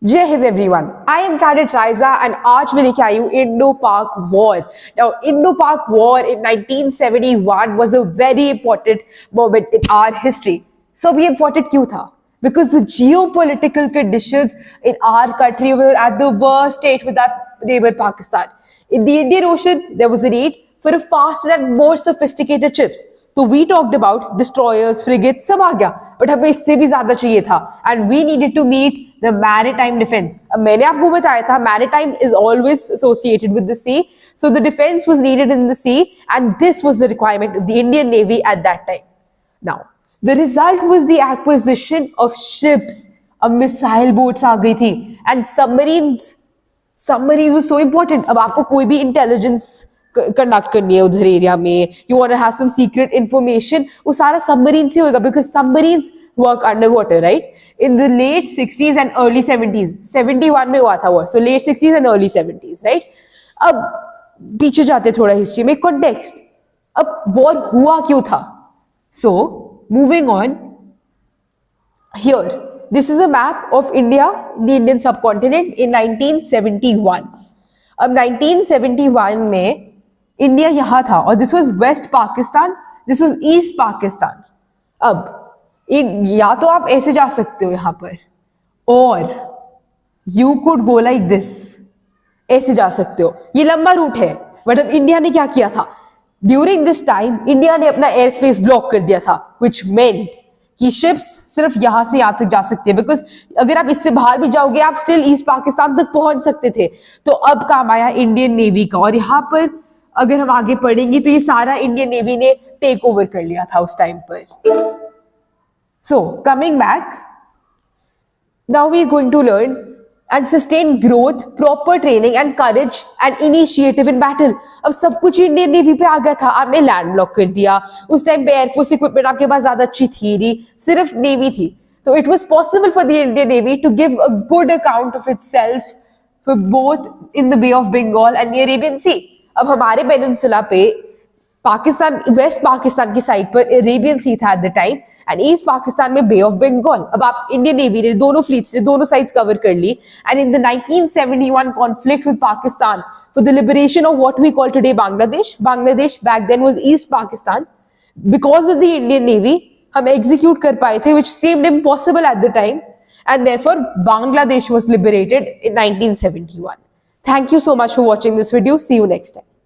Jai Hind everyone. I am Cadet Raiza and आज मैं लेके आई हूँ Indo-Pak War. Now, Indo-Pak War in 1971 was a very important moment in our history. So, ये important क्यों था? Because the geopolitical conditions in our country were at the worst state with our neighbor Pakistan. In the Indian Ocean, there was a need for a faster and more sophisticated ships. तो we talked about destroyers frigates सब आ गया but हमें इससे भी ज्यादा चाहिए था and we needed to meet the maritime defence. मैंने आपको बताया था maritime is always associated with the sea, so the defence was needed in the sea and this was the requirement of the Indian navy at that time. Now the result was the acquisition of ships. अब missile boats आ गई थी and submarines was so important. अब आपको कोई भी intelligence conduct करनी है उधर एरिया में, you want to have some secret information, वो सारा सबमरीन से होगा because submarines work under water, right. In the late 60s and early 70s, 71 में हुआ था वो, so late 60s and early 70s, right. अब पीछे जाते थोड़ा हिस्ट्री में, कॉन्टेक्स्ट. अब वॉर हुआ क्यों था? So moving on here, this is a map of India, the Indian subcontinent in 1971. अब 1971 में इंडिया यहां था और this was West Pakistan, this was East Pakistan. अब या तो आप ऐसे जा सकते हो यहां पर और you could go like this, ऐसे जा सकते हो. ये लंबा रूट है बट अब इंडिया ने क्या किया था ड्यूरिंग दिस टाइम, इंडिया ने अपना एयर स्पेस ब्लॉक कर दिया था विच मेंट कि शिप्स सिर्फ यहां से यहां तक जा सकते हैं बिकॉज अगर आप इससे बाहर भी जाओगे आप स्टिल ईस्ट पाकिस्तान तक पहुंच सकते थे. तो अब काम आया इंडियन नेवी का और यहाँ पर अगर हम आगे पढ़ेंगे तो ये सारा इंडियन नेवी ने टेक ओवर कर लिया था उस टाइम पर. So coming back, now we are going to learn and sustain growth, proper training and courage and initiative in battle. अब सब कुछ इंडियन नेवी पे आ गया था. आपने लैंड ब्लॉक कर दिया. उस टाइम पे एयरफोर्स इक्विपमेंट आपके पास ज्यादा अच्छी थी नहीं, सिर्फ नेवी थी. तो it was possible for the Indian navy to give a good account of itself for both in the bay of Bengal and the Arabian sea. अब हमारे पेनिनसुला पे पाकिस्तान, वेस्ट पाकिस्तान की साइड पर अरेबियन सी था at the time and east Pakistan में बे of Bengal. अब आप Indian navy ने दोनों फ्लीट्स ने दोनों साइड्स कवर कर ली and in the 1971 conflict with Pakistan for the liberation of what we call today Bangladesh back then was East Pakistan. Because of the Indian Navy, हम execute कर पाए थे, which seemed impossible at the time, and therefore Bangladesh was liberated in 1971. Thank you so much for watching this video. See you next time.